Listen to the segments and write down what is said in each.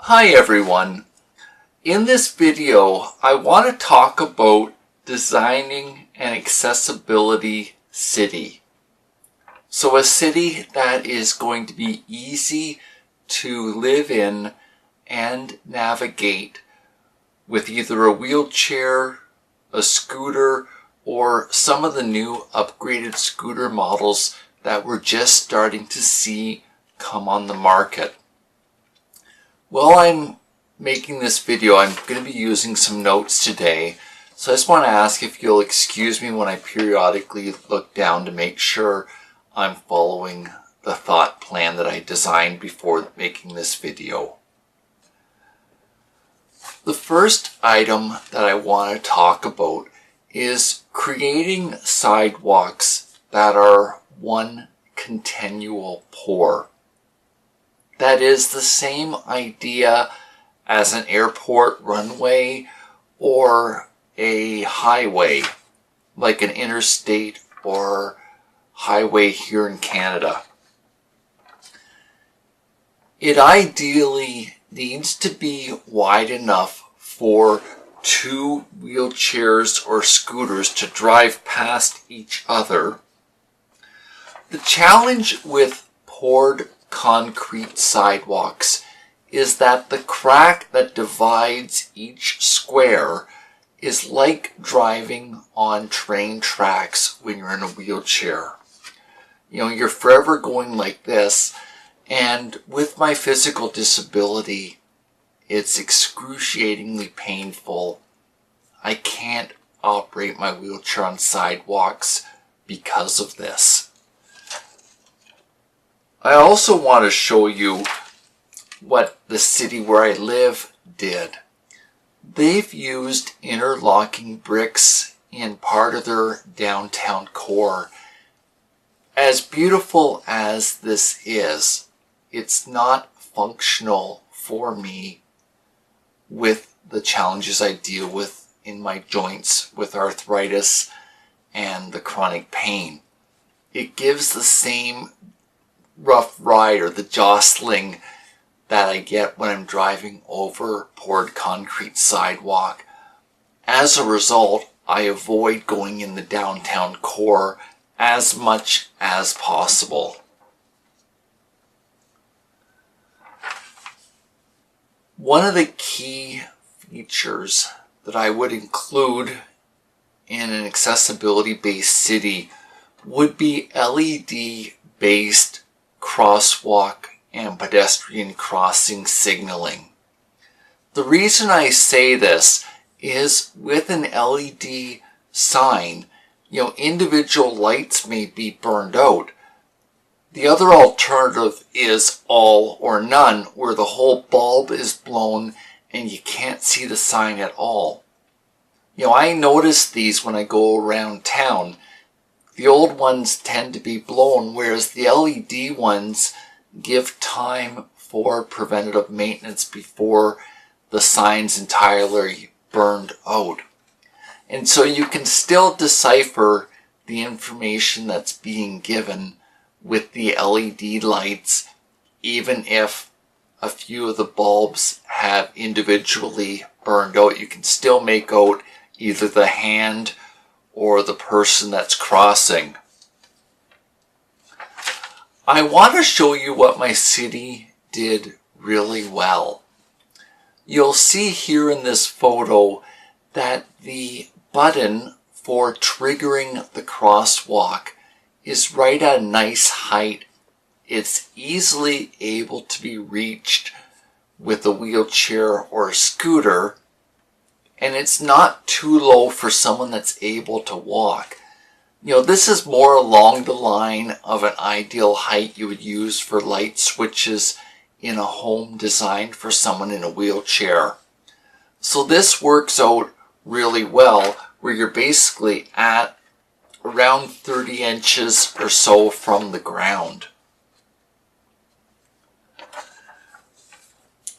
Hi everyone. In this video, I want to talk about designing an accessibility city. So a city that is going to be easy to live in and navigate with either a wheelchair, a scooter, or some of the new upgraded scooter models that we're just starting to see come on the market. While I'm making this video, I'm going to be using some notes today, so I just want to ask if you'll excuse me when I periodically look down to make sure I'm following the thought plan that I designed before making this video. The first item that I want to talk about is creating sidewalks that are one continual pour. That is the same idea as an airport runway or a highway, like an interstate or highway here in Canada. It ideally needs to be wide enough for two wheelchairs or scooters to drive past each other. The challenge with poured concrete sidewalks is that the crack that divides each square is like driving on train tracks when you're in a wheelchair. You're forever going like this, and with my physical disability, it's excruciatingly painful. I can't operate my wheelchair on sidewalks because of this. I also want to show you what the city where I live did. They've used interlocking bricks in part of their downtown core. As beautiful as this is, it's not functional for me with the challenges I deal with in my joints with arthritis and the chronic pain. It gives the same rough ride or the jostling that I get when I'm driving over poured concrete sidewalk. As a result, I avoid going in the downtown core as much as possible. One of the key features that I would include in an accessibility-based city would be LED-based crosswalk and pedestrian crossing signaling. The reason I say this is with an LED sign, individual lights may be burned out. The other alternative is all or none, where the whole bulb is blown and you can't see the sign at all. I notice these when I go around town. The old ones tend to be blown, whereas the LED ones give time for preventative maintenance before the sign's entirely burned out. And so you can still decipher the information that's being given with the LED lights, even if a few of the bulbs have individually burned out. You can still make out either the hand or the person that's crossing. I want to show you what my city did really well. You'll see here in this photo that the button for triggering the crosswalk is right at a nice height. It's easily able to be reached with a wheelchair or a scooter, and it's not too low for someone that's able to walk. This is more along the line of an ideal height you would use for light switches in a home designed for someone in a wheelchair. So this works out really well, where you're basically at around 30 inches or so from the ground.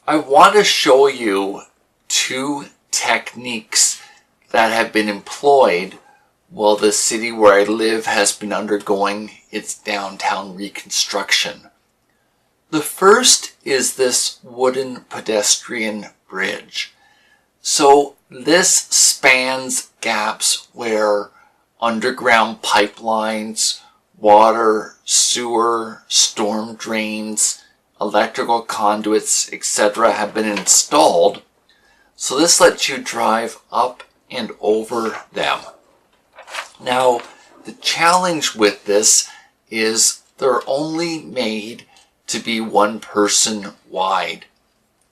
I want to show you two techniques that have been employed while the city where I live has been undergoing its downtown reconstruction. The first is this wooden pedestrian bridge. So this spans gaps where underground pipelines, water, sewer, storm drains, electrical conduits, etc. have been installed. So this lets you drive up and over them. Now, the challenge with this is they're only made to be one person wide.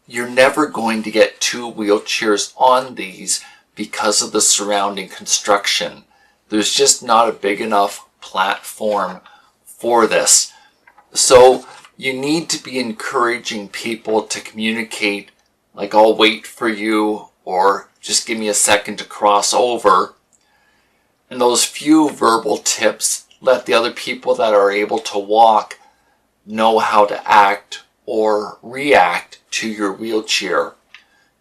You're never going to get two wheelchairs on these because of the surrounding construction. There's just not a big enough platform for this. So you need to be encouraging people to communicate, like, I'll wait for you, or just give me a second to cross over. And those few verbal tips let the other people that are able to walk know how to act or react to your wheelchair.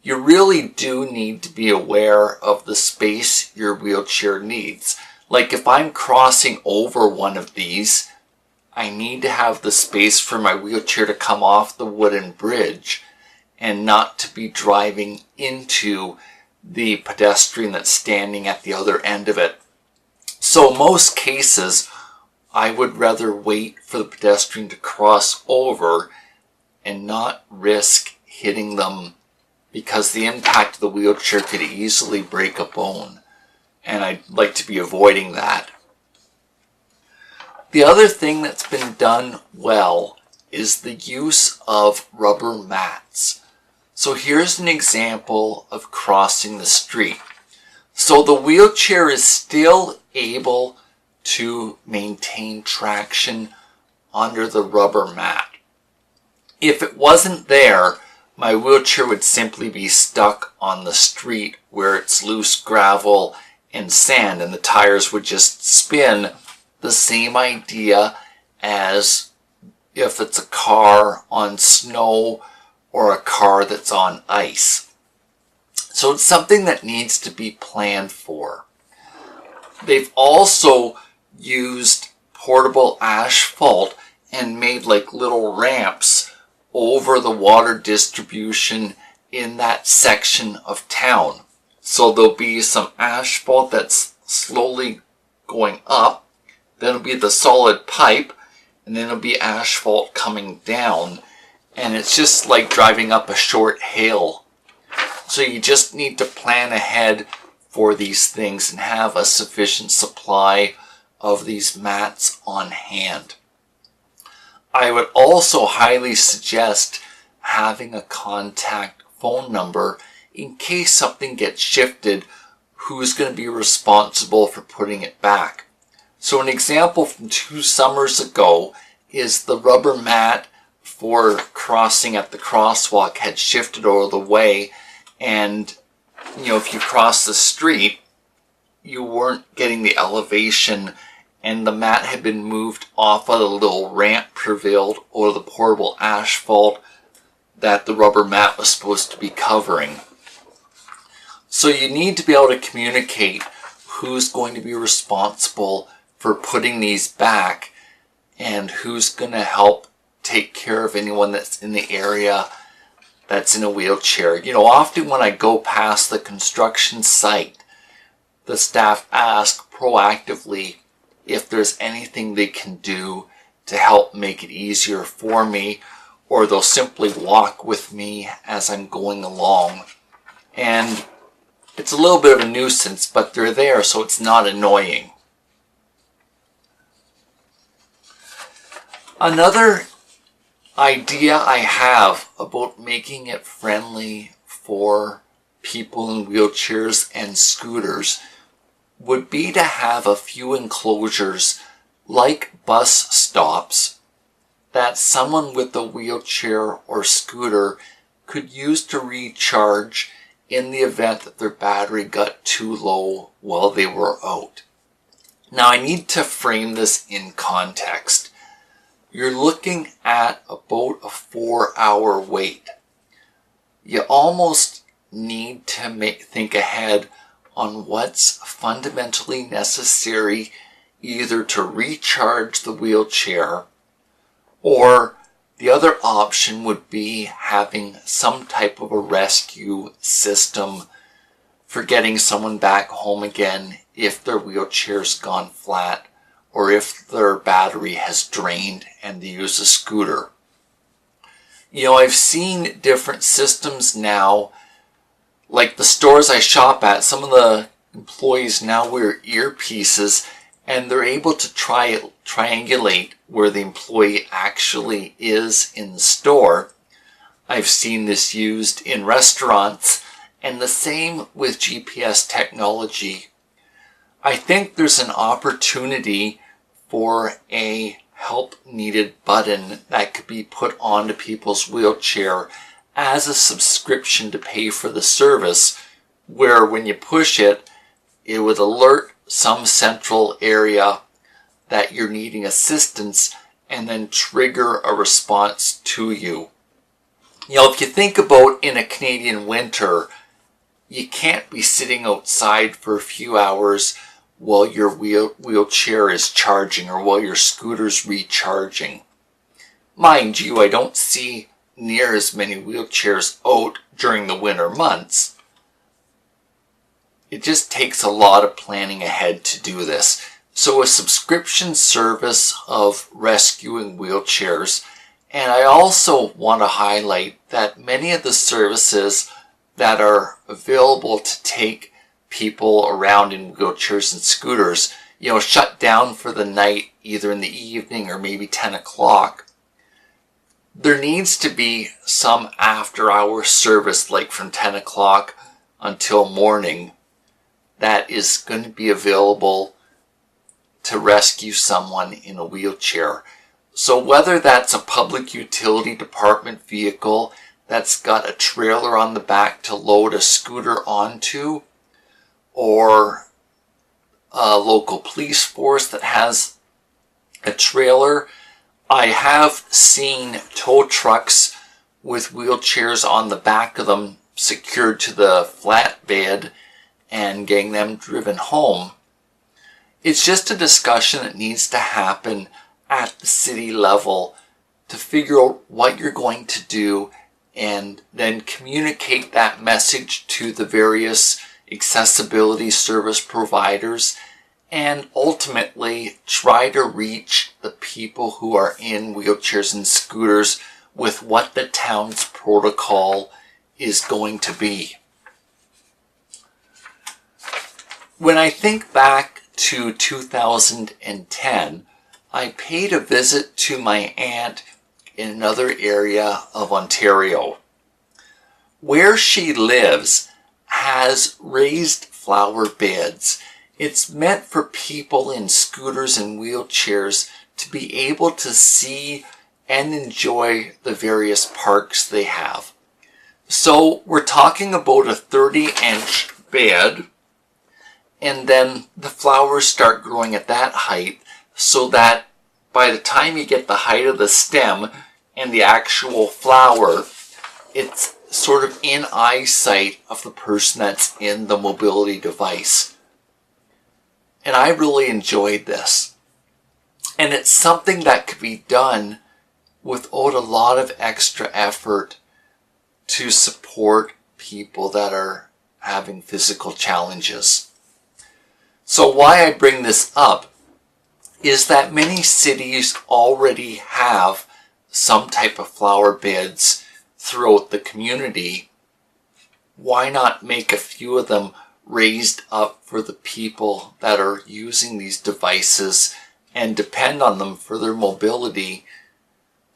You really do need to be aware of the space your wheelchair needs. Like if I'm crossing over one of these, I need to have the space for my wheelchair to come off the wooden bridge and not to be driving into the pedestrian that's standing at the other end of it. So most cases, I would rather wait for the pedestrian to cross over and not risk hitting them, because the impact of the wheelchair could easily break a bone, and I'd like to be avoiding that. The other thing that's been done well is the use of rubber mats. So here's an example of crossing the street. So the wheelchair is still able to maintain traction under the rubber mat. If it wasn't there, my wheelchair would simply be stuck on the street where it's loose gravel and sand, and the tires would just spin. The same idea as if it's a car on snow or a car that's on ice. So it's something that needs to be planned for. They've also used portable asphalt and made like little ramps over the water distribution in that section of town. So there'll be some asphalt that's slowly going up, then it'll be the solid pipe, and then it'll be asphalt coming down, and it's just like driving up a short hill. So you just need to plan ahead for these things and have a sufficient supply of these mats on hand. I would also highly suggest having a contact phone number in case something gets shifted. Who's going to be responsible for putting it back? So an example from 2 summers ago is the rubber mat for crossing at the crosswalk had shifted over the way, and if you cross the street, you weren't getting the elevation, and the mat had been moved off of the little ramp prevailed or the portable asphalt that the rubber mat was supposed to be covering. So you need to be able to communicate who's going to be responsible for putting these back and who's going to help take care of anyone that's in the area that's in a wheelchair. Often when I go past the construction site, the staff ask proactively if there's anything they can do to help make it easier for me, or they'll simply walk with me as I'm going along. And it's a little bit of a nuisance, but they're there, so it's not annoying. Another idea I have about making it friendly for people in wheelchairs and scooters would be to have a few enclosures like bus stops that someone with a wheelchair or scooter could use to recharge in the event that their battery got too low while they were out. Now I need to frame this in context. You're looking at about a 4-hour wait. You almost need to think ahead on what's fundamentally necessary, either to recharge the wheelchair or The other option would be having some type of a rescue system for getting someone back home again if their wheelchair's gone flat or if their battery has drained and they use a scooter. I've seen different systems now, like the stores I shop at. Some of the employees now wear earpieces and they're able to triangulate where the employee actually is in the store. I've seen this used in restaurants, and the same with GPS technology. I think there's an opportunity for a help needed button that could be put onto people's wheelchair as a subscription to pay for the service, where when you push it, it would alert some central area that you're needing assistance and then trigger a response to you. If you think about in a Canadian winter, you can't be sitting outside for a few hours while your wheelchair is charging or while your scooter's recharging. Mind you, I don't see near as many wheelchairs out during the winter months. It just takes a lot of planning ahead to do this. So a subscription service of rescuing wheelchairs. And I also want to highlight that many of the services that are available to take people around in wheelchairs and scooters, shut down for the night, either in the evening or maybe 10 o'clock. There needs to be some after-hour service, like from 10 o'clock until morning, that is going to be available to rescue someone in a wheelchair. So whether that's a public utility department vehicle that's got a trailer on the back to load a scooter onto, or a local police force that has a trailer, I have seen tow trucks with wheelchairs on the back of them secured to the flatbed and getting them driven home. It's just a discussion that needs to happen at the city level to figure out what you're going to do and then communicate that message to the various accessibility service providers and ultimately try to reach the people who are in wheelchairs and scooters with what the town's protocol is going to be. When I think back to 2010, I paid a visit to my aunt in another area of Ontario. Where she lives has raised flower beds. It's meant for people in scooters and wheelchairs to be able to see and enjoy the various parks they have. So we're talking about a 30-inch bed, and then the flowers start growing at that height so that by the time you get the height of the stem and the actual flower, it's sort of in eyesight of the person that's in the mobility device. And I really enjoyed this. And it's something that could be done without a lot of extra effort to support people that are having physical challenges. So why I bring this up is that many cities already have some type of flower beds throughout the community. Why not make a few of them raised up for the people that are using these devices and depend on them for their mobility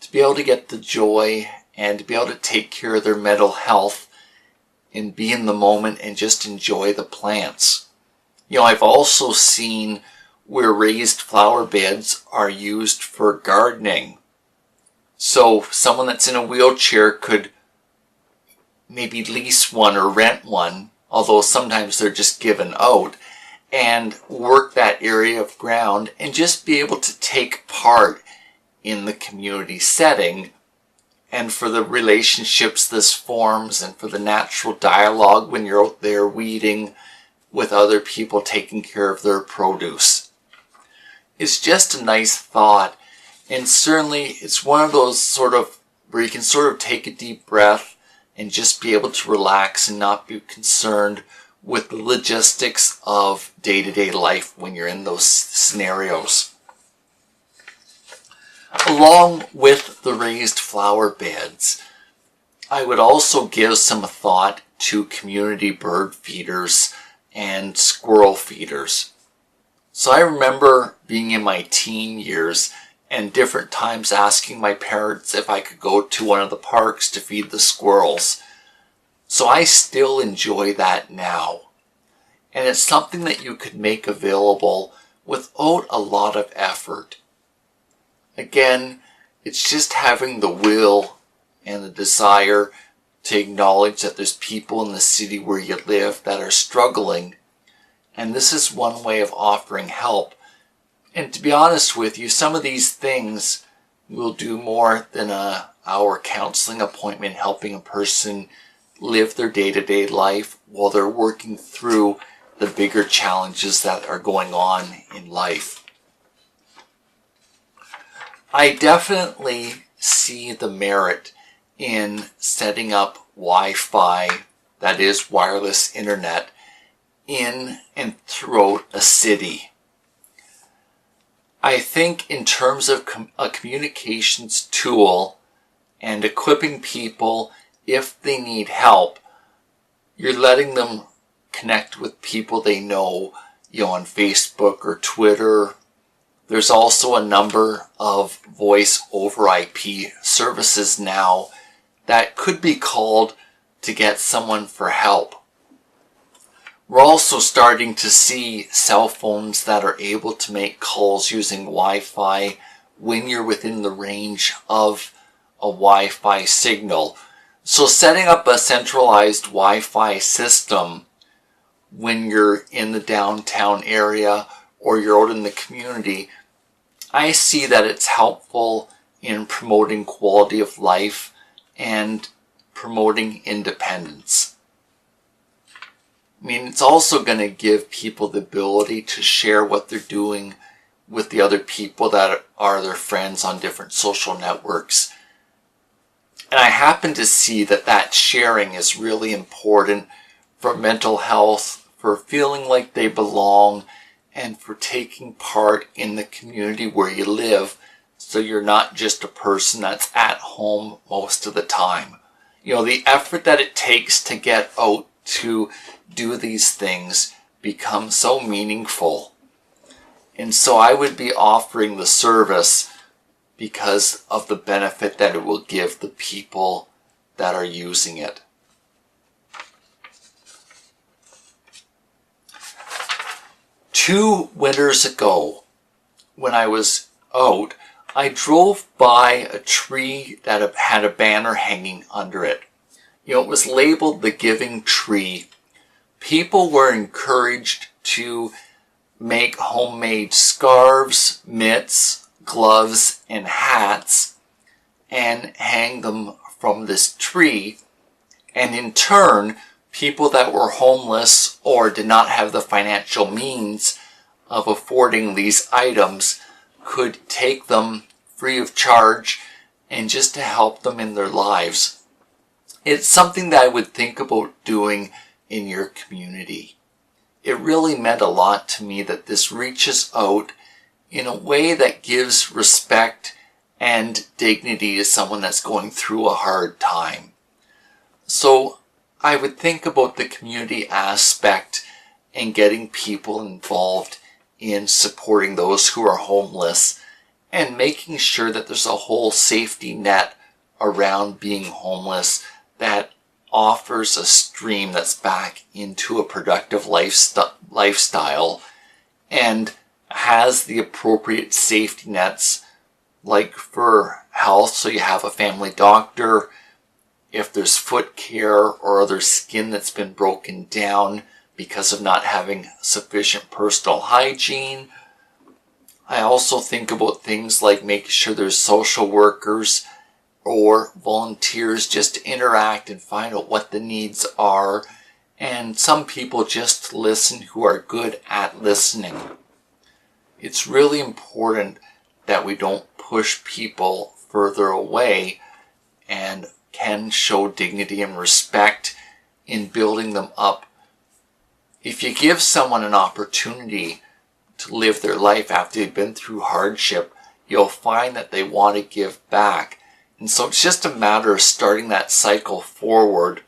to be able to get the joy and to be able to take care of their mental health and be in the moment and just enjoy the plants. I've also seen where raised flower beds are used for gardening. So someone that's in a wheelchair could maybe lease one or rent one, although sometimes they're just given out, and work that area of ground and just be able to take part in the community setting, and for the relationships this forms and for the natural dialogue when you're out there weeding with other people taking care of their produce. It's just a nice thought, And certainly it's one of those where you can take a deep breath and just be able to relax and not be concerned with the logistics of day-to-day life when you're in those scenarios. Along with the raised flower beds, I would also give some thought to community bird feeders and squirrel feeders. So I remember being in my teen years and different times asking my parents if I could go to one of the parks to feed the squirrels. So I still enjoy that now. And it's something that you could make available without a lot of effort. Again, it's just having the will and the desire to acknowledge that there's people in the city where you live that are struggling. And this is one way of offering help. And to be honest with you, some of these things will do more than an hour counseling appointment helping a person live their day-to-day life while they're working through the bigger challenges that are going on in life. I definitely see the merit in setting up Wi-Fi, that is wireless internet, in and throughout a city. I think in terms of a communications tool and equipping people if they need help, you're letting them connect with people they know, on Facebook or Twitter. There's also a number of voice over IP services now that could be called to get someone for help. We're also starting to see cell phones that are able to make calls using Wi-Fi when you're within the range of a Wi-Fi signal. So setting up a centralized Wi-Fi system when you're in the downtown area or you're out in the community, I see that it's helpful in promoting quality of life and promoting independence. I mean, it's also going to give people the ability to share what they're doing with the other people that are their friends on different social networks. And I happen to see that sharing is really important for mental health, for feeling like they belong, and for taking part in the community where you live, so you're not just a person that's at home most of the time. The effort that it takes to get out to do these things becomes so meaningful. And so I would be offering the service because of the benefit that it will give the people that are using it. Two winters ago, when I was out, I drove by a tree that had a banner hanging under it. It was labeled the Giving Tree. People were encouraged to make homemade scarves, mitts, gloves, and hats and hang them from this tree. And in turn, people that were homeless or did not have the financial means of affording these items could take them free of charge and just to help them in their lives. It's something that I would think about doing in your community. It really meant a lot to me that this reaches out in a way that gives respect and dignity to someone that's going through a hard time. So I would think about the community aspect and getting people involved in supporting those who are homeless and making sure that there's a whole safety net around being homeless that offers a stream that's back into a productive lifestyle and has the appropriate safety nets, like for health, so you have a family doctor, if there's foot care or other skin that's been broken down because of not having sufficient personal hygiene. I also think about things like making sure there's social workers or volunteers just to interact and find out what the needs are, and some people just listen who are good at listening. It's really important that we don't push people further away and can show dignity and respect in building them up. If you give someone an opportunity to live their life after they've been through hardship, you'll find that they want to give back. And so it's just a matter of starting that cycle forward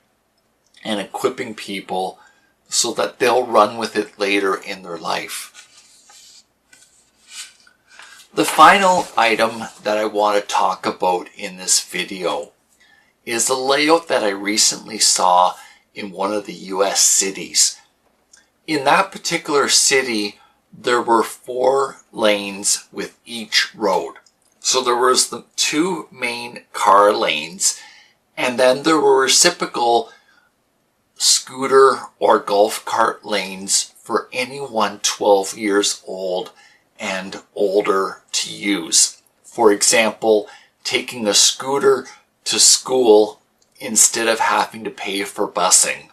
and equipping people so that they'll run with it later in their life. The final item that I want to talk about in this video is a layout that I recently saw in one of the US cities. In that particular city, there were 4 lanes with each road. So there was the 2 main car lanes, and then there were reciprocal scooter or golf cart lanes for anyone 12 years old and older to use. For example, taking a scooter to school instead of having to pay for busing.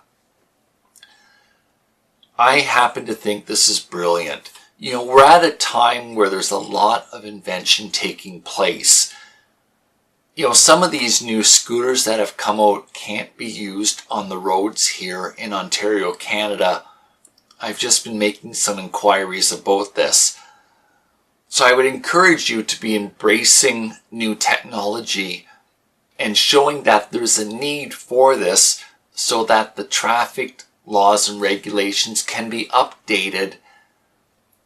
I happen to think this is brilliant. We're at a time where there's a lot of invention taking place. Some of these new scooters that have come out can't be used on the roads here in Ontario, Canada. I've just been making some inquiries about this. So I would encourage you to be embracing new technology and showing that there's a need for this so that the traffic laws and regulations can be updated.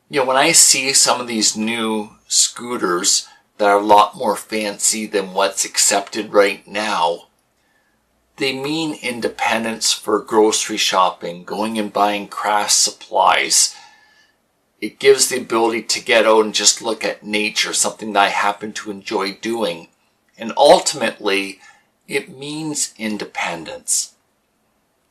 When I see some of these new scooters that are a lot more fancy than what's accepted right now, they mean independence for grocery shopping, going and buying craft supplies. It gives the ability to get out and just look at nature, something that I happen to enjoy doing. And ultimately, it means independence.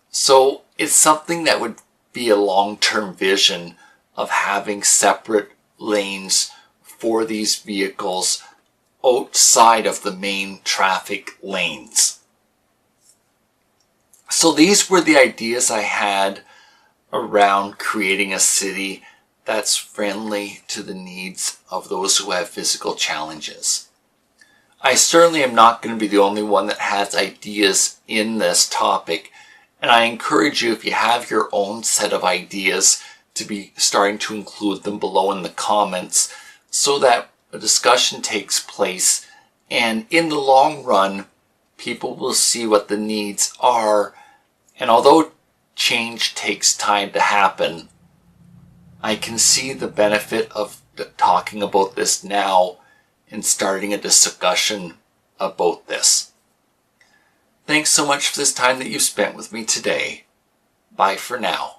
So it's something that would be a long-term vision of having separate lanes for these vehicles outside of the main traffic lanes. So these were the ideas I had around creating a city that's friendly to the needs of those who have physical challenges. I certainly am not going to be the only one that has ideas in this topic, and I encourage you, if you have your own set of ideas, to be starting to include them below in the comments so that a discussion takes place, and in the long run, people will see what the needs are. And although change takes time to happen, I can see the benefit of talking about this now and starting a discussion about this. Thanks so much for this time that you spent with me today. Bye for now.